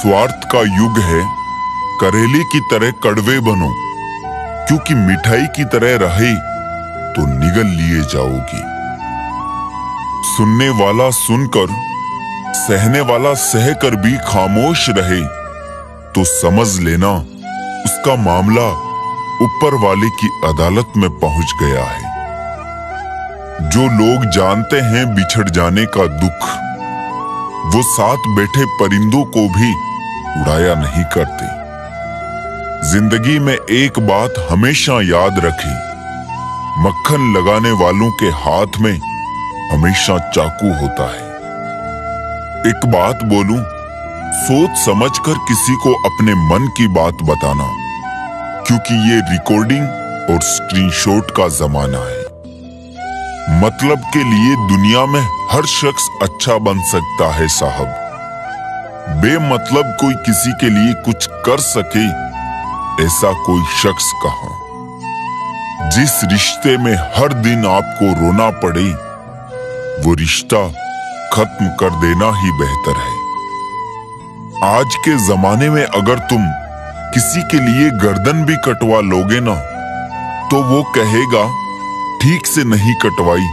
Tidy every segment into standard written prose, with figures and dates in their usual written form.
स्वार्थ का युग है, करेले की तरह कड़वे बनो, क्योंकि मिठाई की तरह रहे तो निगल लिए जाओगी। सुनने वाला सुनकर, सहने वाला सहकर भी खामोश रहे तो समझ लेना उसका मामला ऊपर वाले की अदालत में पहुंच गया है। जो लोग जानते हैं बिछड़ जाने का दुख, वो साथ बैठे परिंदों को भी उड़ाया नहीं करते। जिंदगी में एक बात हमेशा याद रखें, मक्खन लगाने वालों के हाथ में हमेशा चाकू होता है। एक बात बोलूं, सोच समझकर किसी को अपने मन की बात बताना, क्योंकि ये रिकॉर्डिंग और स्क्रीनशॉट का जमाना है। मतलब के लिए दुनिया में हर शख्स अच्छा बन सकता है साहब। बेमतलब कोई किसी के लिए कुछ कर सके, ऐसा कोई शख्स कहाँ। जिस रिश्ते में हर दिन आपको रोना पड़े, वो रिश्ता खत्म कर देना ही बेहतर है। आज के जमाने में अगर तुम किसी के लिए गर्दन भी कटवा लोगे ना, तो वो कहेगा ठीक से नहीं कटवाई,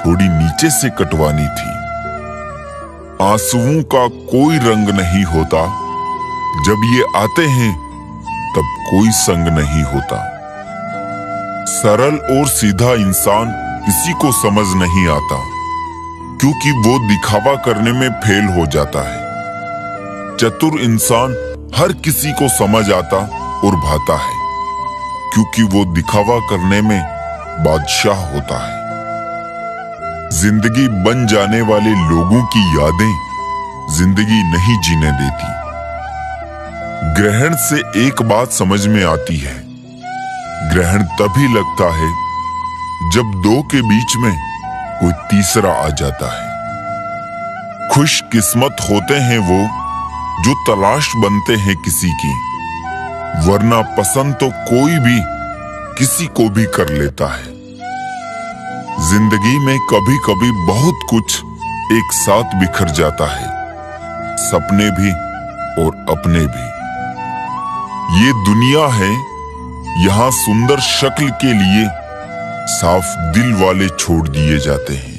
थोड़ी नीचे से कटवानी थी। आंसुओं का कोई रंग नहीं होता, जब ये आते हैं तब कोई संग नहीं होता। सरल और सीधा इंसान किसी को समझ नहीं आता, क्योंकि वो दिखावा करने में फेल हो जाता है। चतुर इंसान हर किसी को समझ आता और भाता है, क्योंकि वो दिखावा करने में बादशाह होता है। जिंदगी बन जाने वाले लोगों की यादें जिंदगी नहीं जीने देती। ग्रहण से एक बात समझ में आती है, ग्रहण तभी लगता है जब दो के बीच में कोई तीसरा आ जाता है। खुशकिस्मत होते हैं वो जो तलाश बनते हैं किसी की, वरना पसंद तो कोई भी किसी को भी कर लेता है। जिंदगी में कभी कभी बहुत कुछ एक साथ बिखर जाता है, सपने भी और अपने भी। ये दुनिया है, यहाँ सुंदर शक्ल के लिए साफ दिल वाले छोड़ दिए जाते हैं।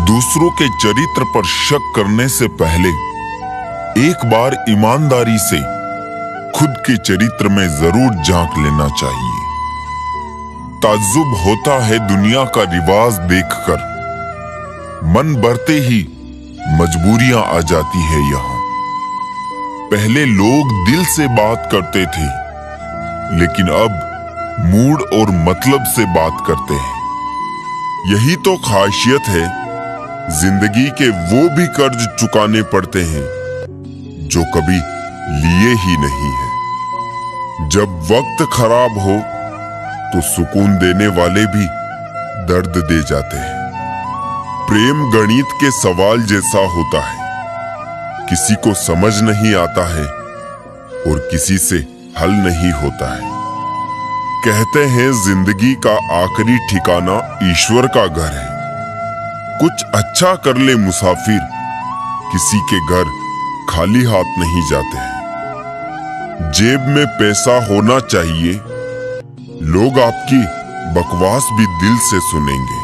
दूसरों के चरित्र पर शक करने से पहले एक बार ईमानदारी से खुद के चरित्र में जरूर झांक लेना चाहिए। ताज्जुब होता है दुनिया का रिवाज देखकर, मन बढ़ते ही मजबूरियां आ जाती है यहाँ। पहले लोग दिल से बात करते थे, लेकिन अब मूड और मतलब से बात करते हैं। यही तो खासियत है, जिंदगी के वो भी कर्ज चुकाने पड़ते हैं जो कभी लिए ही नहीं है। जब वक्त खराब हो तो सुकून देने वाले भी दर्द दे जाते हैं। प्रेम गणित के सवाल जैसा होता है, किसी को समझ नहीं आता है और किसी से हल नहीं होता है। कहते हैं जिंदगी का आखिरी ठिकाना ईश्वर का घर है। कुछ अच्छा कर ले मुसाफिर, किसी के घर खाली हाथ नहीं जाते हैं। जेब में पैसा होना चाहिए, लोग आपकी बकवास भी दिल से सुनेंगे।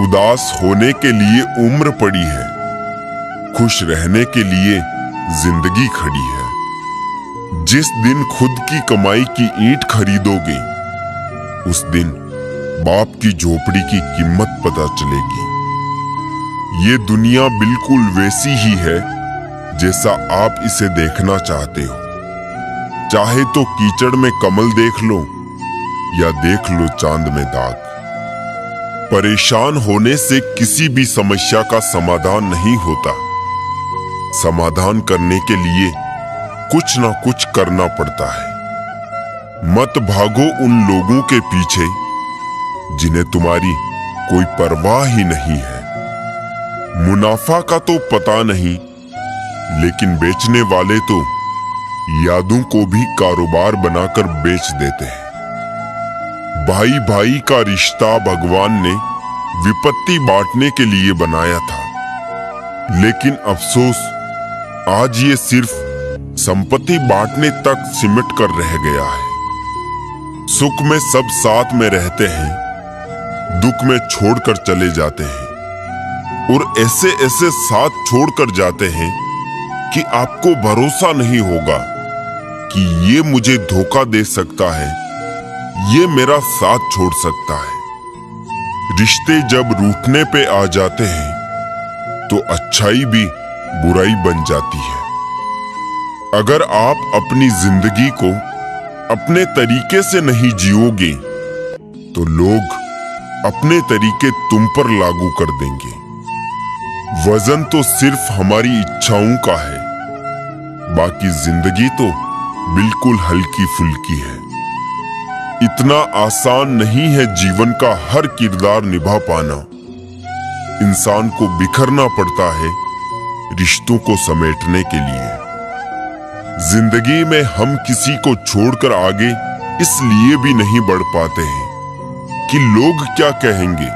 उदास होने के लिए उम्र पड़ी है, खुश रहने के लिए जिंदगी खड़ी है। जिस दिन खुद की कमाई की ईंट खरीदोगे, उस दिन बाप की झोपड़ी की कीमत पता चलेगी। ये दुनिया बिल्कुल वैसी ही है जैसा आप इसे देखना चाहते हो। चाहे तो कीचड़ में कमल देख लो या देख लो चांद में दाग। परेशान होने से किसी भी समस्या का समाधान नहीं होता। समाधान करने के लिए कुछ ना कुछ करना पड़ता है। मत भागो उन लोगों के पीछे जिन्हें तुम्हारी कोई परवाह ही नहीं है। मुनाफा का तो पता नहीं, लेकिन बेचने वाले तो यादों को भी कारोबार बनाकर बेच देते हैं। भाई भाई का रिश्ता भगवान ने विपत्ति बांटने के लिए बनाया था, लेकिन अफसोस आज ये सिर्फ संपत्ति बांटने तक सिमट कर रह गया है। सुख में सब साथ में रहते हैं, दुख में छोड़कर चले जाते हैं और ऐसे ऐसे साथ छोड़कर जाते हैं कि आपको भरोसा नहीं होगा कि ये मुझे धोखा दे सकता है, ये मेरा साथ छोड़ सकता है। रिश्ते जब रूठने पे आ जाते हैं तो अच्छाई भी बुराई बन जाती है। अगर आप अपनी जिंदगी को अपने तरीके से नहीं जियोगे तो लोग अपने तरीके तुम पर लागू कर देंगे। वजन तो सिर्फ हमारी इच्छाओं का है, बाकी जिंदगी तो बिल्कुल हल्की फुल्की है। इतना आसान नहीं है जीवन का हर किरदार निभा पाना। इंसान को बिखरना पड़ता है रिश्तों को समेटने के लिए। जिंदगी में हम किसी को छोड़कर आगे इसलिए भी नहीं बढ़ पाते हैं कि लोग क्या कहेंगे,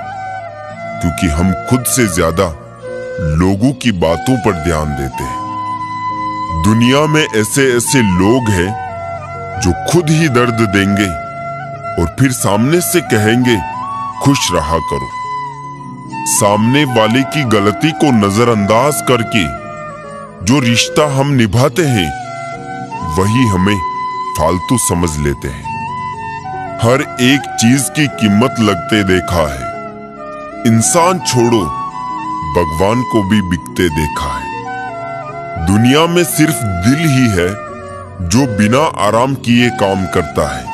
क्योंकि हम खुद से ज्यादा लोगों की बातों पर ध्यान देते हैं। दुनिया में ऐसे ऐसे लोग हैं जो खुद ही दर्द देंगे और फिर सामने से कहेंगे खुश रहा करो। सामने वाले की गलती को नजरअंदाज करके जो रिश्ता हम निभाते हैं वही हमें फालतू समझ लेते हैं। हर एक चीज की कीमत लगते देखा है। इंसान छोड़ो, भगवान को भी बिकते देखा है। दुनिया में सिर्फ दिल ही है जो बिना आराम किए काम करता है,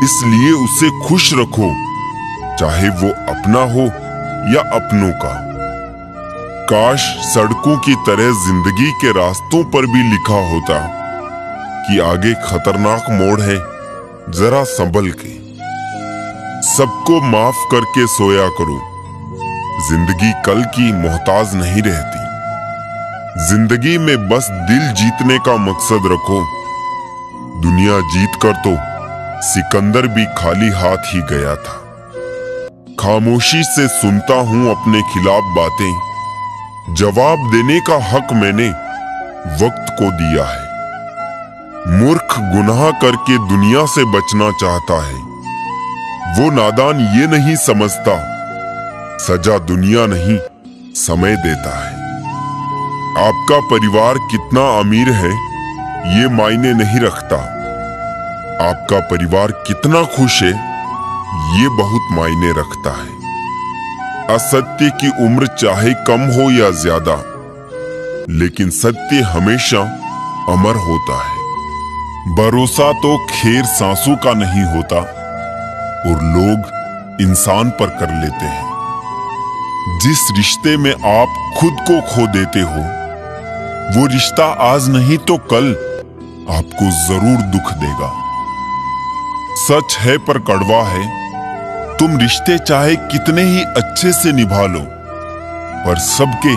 इसलिए उसे खुश रखो, चाहे वो अपना हो या अपनों का। काश सड़कों की तरह जिंदगी के रास्तों पर भी लिखा होता कि आगे खतरनाक मोड़ है, जरा संभल के। सबको माफ करके सोया करो, जिंदगी कल की मोहताज नहीं रहती। जिंदगी में बस दिल जीतने का मकसद रखो। दुनिया जीत कर तो सिकंदर भी खाली हाथ ही गया था। खामोशी से सुनता हूं अपने खिलाफ बातें, जवाब देने का हक मैंने वक्त को दिया है। मूर्ख गुनाह करके दुनिया से बचना चाहता है, वो नादान ये नहीं समझता सजा दुनिया नहीं समय देता है। आपका परिवार कितना अमीर है ये मायने नहीं रखता, आपका परिवार कितना खुश है ये बहुत मायने रखता है। असत्य की उम्र चाहे कम हो या ज्यादा, लेकिन सत्य हमेशा अमर होता है। भरोसा तो खैर सांसों का नहीं होता और लोग इंसान पर कर लेते हैं। जिस रिश्ते में आप खुद को खो देते हो वो रिश्ता आज नहीं तो कल आपको जरूर दुख देगा। सच है पर कड़वा है, तुम रिश्ते चाहे कितने ही अच्छे से निभा लो पर सबके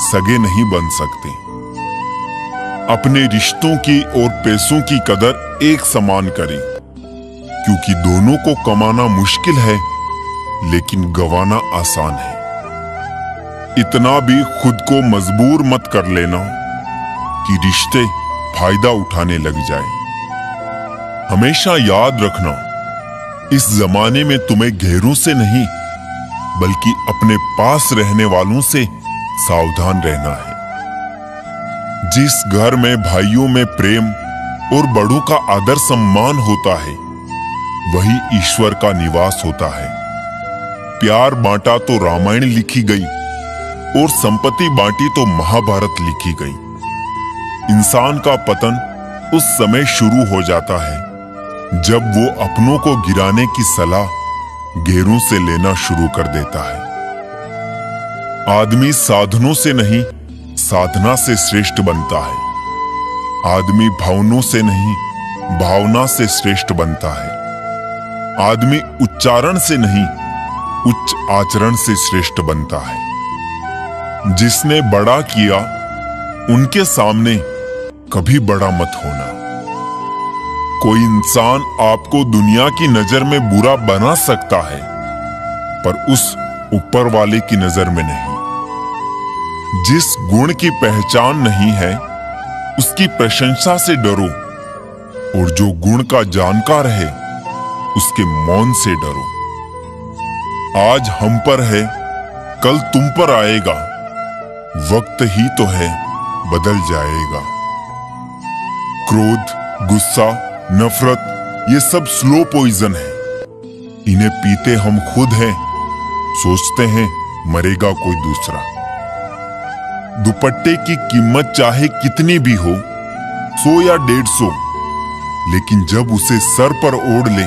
सगे नहीं बन सकते। अपने रिश्तों की और पैसों की कदर एक समान करें, क्योंकि दोनों को कमाना मुश्किल है लेकिन गंवाना आसान है। इतना भी खुद को मजबूर मत कर लेना कि रिश्ते फायदा उठाने लग जाए। हमेशा याद रखना, इस जमाने में तुम्हें गैरों से नहीं बल्कि अपने पास रहने वालों से सावधान रहना है। जिस घर में भाइयों में प्रेम और बड़ों का आदर सम्मान होता है वही ईश्वर का निवास होता है। प्यार बांटा तो रामायण लिखी गई और संपत्ति बांटी तो महाभारत लिखी गई। इंसान का पतन उस समय शुरू हो जाता है जब वो अपनों को गिराने की सलाह गैरों से लेना शुरू कर देता है। आदमी साधनों से नहीं साधना से श्रेष्ठ बनता है। आदमी भावनाओं से नहीं भावना से श्रेष्ठ बनता है। आदमी उच्चारण से नहीं उच्च आचरण से श्रेष्ठ बनता है। जिसने बड़ा किया उनके सामने कभी बड़ा मत होना। कोई इंसान आपको दुनिया की नजर में बुरा बना सकता है पर उस ऊपर वाले की नजर में नहीं। जिस गुण की पहचान नहीं है उसकी प्रशंसा से डरो, और जो गुण का जानकार है उसके मौन से डरो। आज हम पर है, कल तुम पर आएगा, वक्त ही तो है, बदल जाएगा। क्रोध, गुस्सा, नफरत ये सब स्लो पॉइजन है। इन्हें पीते हम खुद हैं, सोचते हैं मरेगा कोई दूसरा। दुपट्टे की कीमत चाहे कितनी भी हो, 100 या 150, लेकिन जब उसे सर पर ओढ़ ले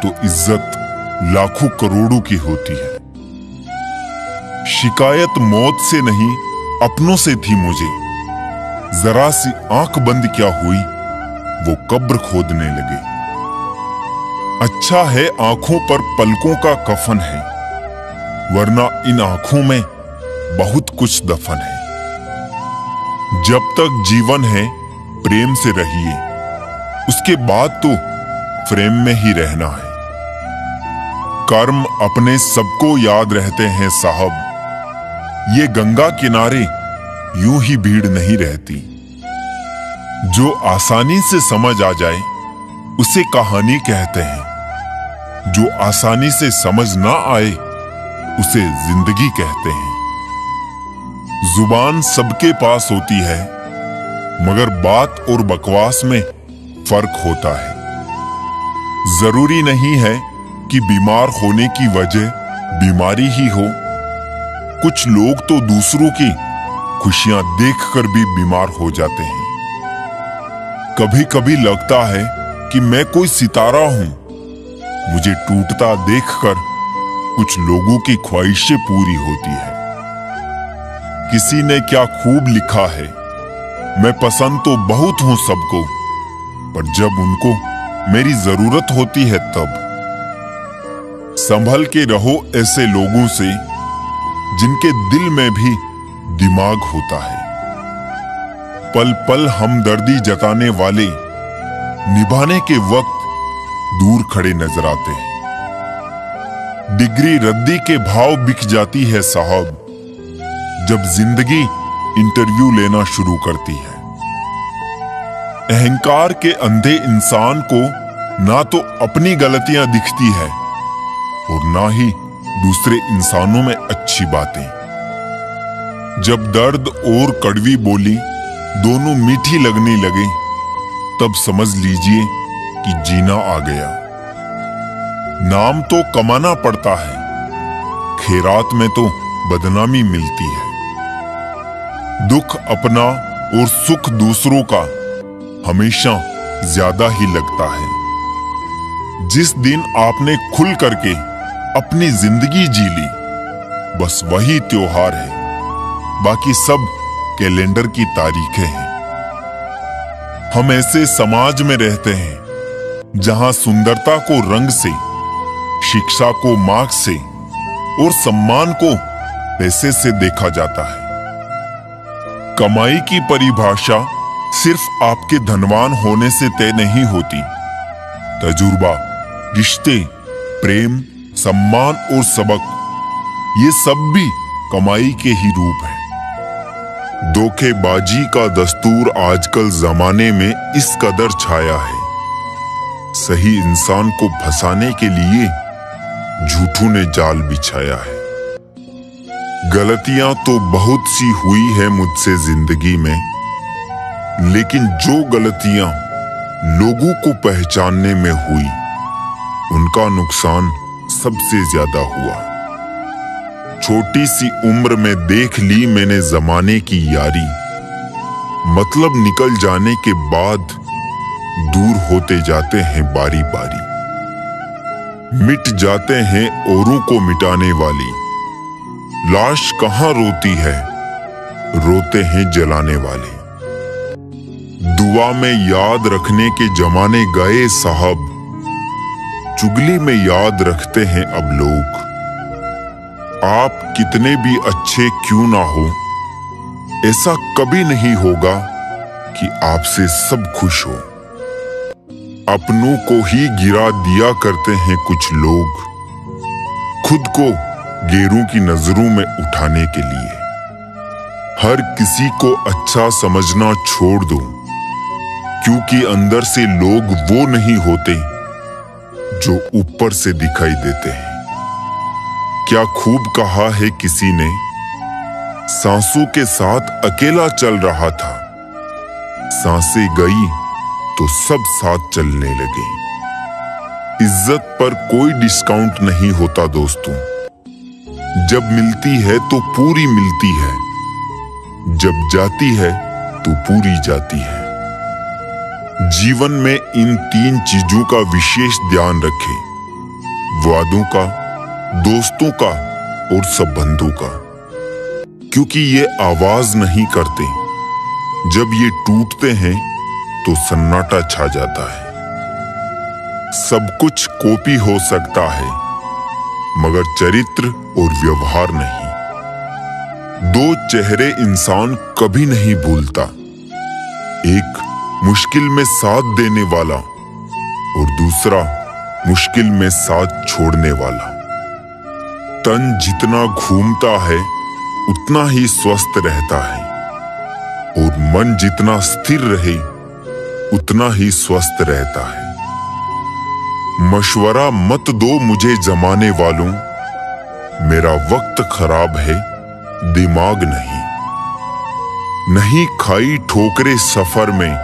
तो इज्जत लाखों करोड़ों की होती है। शिकायत मौत से नहीं अपनों से थी मुझे, जरा सी आंख बंद क्या हुई वो कब्र खोदने लगे। अच्छा है आंखों पर पलकों का कफन है, वरना इन आंखों में बहुत कुछ दफन है। जब तक जीवन है प्रेम से रहिए, उसके बाद तो फ्रेम में ही रहना है। कर्म अपने सबको याद रहते हैं साहब, ये गंगा किनारे यूं ही भीड़ नहीं रहती। जो आसानी से समझ आ जाए उसे कहानी कहते हैं, जो आसानी से समझ ना आए उसे जिंदगी कहते हैं। जुबान सबके पास होती है, मगर बात और बकवास में फर्क होता है। जरूरी नहीं है कि बीमार होने की वजह बीमारी ही हो। कुछ लोग तो दूसरों की खुशियां देखकर भी बीमार हो जाते हैं। कभी कभी लगता है कि मैं कोई सितारा हूं, मुझे टूटता देखकर कुछ लोगों की ख्वाहिशें पूरी होती है। किसी ने क्या खूब लिखा है, मैं पसंद तो बहुत हूं सबको, पर जब उनको मेरी जरूरत होती है तब। संभल के रहो ऐसे लोगों से जिनके दिल में भी दिमाग होता है। पल पल हमदर्दी जताने वाले निभाने के वक्त दूर खड़े नजर आते हैं। डिग्री रद्दी के भाव बिक जाती है साहब, जब जिंदगी इंटरव्यू लेना शुरू करती है। अहंकार के अंधे इंसान को ना तो अपनी गलतियां दिखती है और ना ही दूसरे इंसानों में अच्छी बातें। जब दर्द और कड़वी बोली दोनों मीठी लगने लगे, तब समझ लीजिए कि जीना आ गया। नाम तो कमाना पड़ता है, खैरात में तो बदनामी मिलती है। दुख अपना और सुख दूसरों का हमेशा ज्यादा ही लगता है। जिस दिन आपने खुल करके अपनी जिंदगी जी ली, बस वही त्योहार है, बाकी सब कैलेंडर की तारीखें हैं। हम ऐसे समाज में रहते हैं जहां सुंदरता को रंग से, शिक्षा को मार्क्स से और सम्मान को पैसे से देखा जाता है। कमाई की परिभाषा सिर्फ आपके धनवान होने से तय नहीं होती। तजुर्बा, रिश्ते, प्रेम, सम्मान और सबक, ये सब भी कमाई के ही रूप हैं। धोखेबाजी का दस्तूर आजकल जमाने में इस कदर छाया है, सही इंसान को फंसाने के लिए झूठों ने जाल बिछाया है। गलतियां तो बहुत सी हुई है मुझसे जिंदगी में, लेकिन जो गलतियां लोगों को पहचानने में हुई, उनका नुकसान सबसे ज्यादा हुआ। छोटी सी उम्र में देख ली मैंने जमाने की यारी, मतलब निकल जाने के बाद दूर होते जाते हैं बारी बारी। मिट जाते हैं औरों को मिटाने वाली, लाश कहां रोती है, रोते हैं जलाने वाले। दुआ में याद रखने के जमाने गए साहब, चुगली में याद रखते हैं अब लोग। आप कितने भी अच्छे क्यों ना हो, ऐसा कभी नहीं होगा कि आपसे सब खुश हो। अपनों को ही गिरा दिया करते हैं कुछ लोग, खुद को गैरों की नजरों में उठाने के लिए। हर किसी को अच्छा समझना छोड़ दो, क्योंकि अंदर से लोग वो नहीं होते जो ऊपर से दिखाई देते हैं। क्या खूब कहा है किसी ने, सांसों के साथ अकेला चल रहा था, सांसें गई तो सब साथ चलने लगे। इज्जत पर कोई डिस्काउंट नहीं होता दोस्तों। जब मिलती है तो पूरी मिलती है, जब जाती है तो पूरी जाती है। जीवन में इन 3 चीजों का विशेष ध्यान रखें, वादों का, दोस्तों का और संबंधों का, क्योंकि ये आवाज नहीं करते। जब ये टूटते हैं तो सन्नाटा छा जाता है। सब कुछ कॉपी हो सकता है, मगर चरित्र और व्यवहार नहीं। 2 चेहरे इंसान कभी नहीं भूलता, एक मुश्किल में साथ देने वाला और दूसरा मुश्किल में साथ छोड़ने वाला। तन जितना घूमता है उतना ही स्वस्थ रहता है, और मन जितना स्थिर रहे उतना ही स्वस्थ रहता है। मशवरा मत दो मुझे जमाने वालों, मेरा वक्त खराब है, दिमाग नहीं खाई ठोकरे सफर में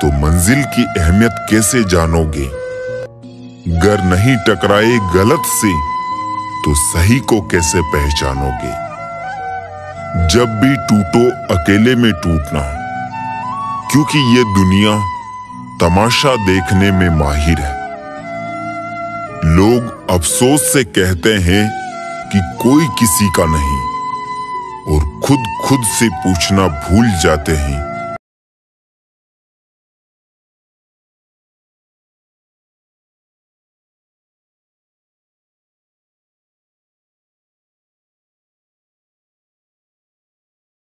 तो मंजिल की अहमियत कैसे जानोगे। गर नहीं टकराए गलत से तो सही को कैसे पहचानोगे। जब भी टूटो अकेले में टूटना, क्योंकि ये दुनिया तमाशा देखने में माहिर है। लोग अफसोस से कहते हैं कि कोई किसी का नहीं, और खुद से पूछना भूल जाते हैं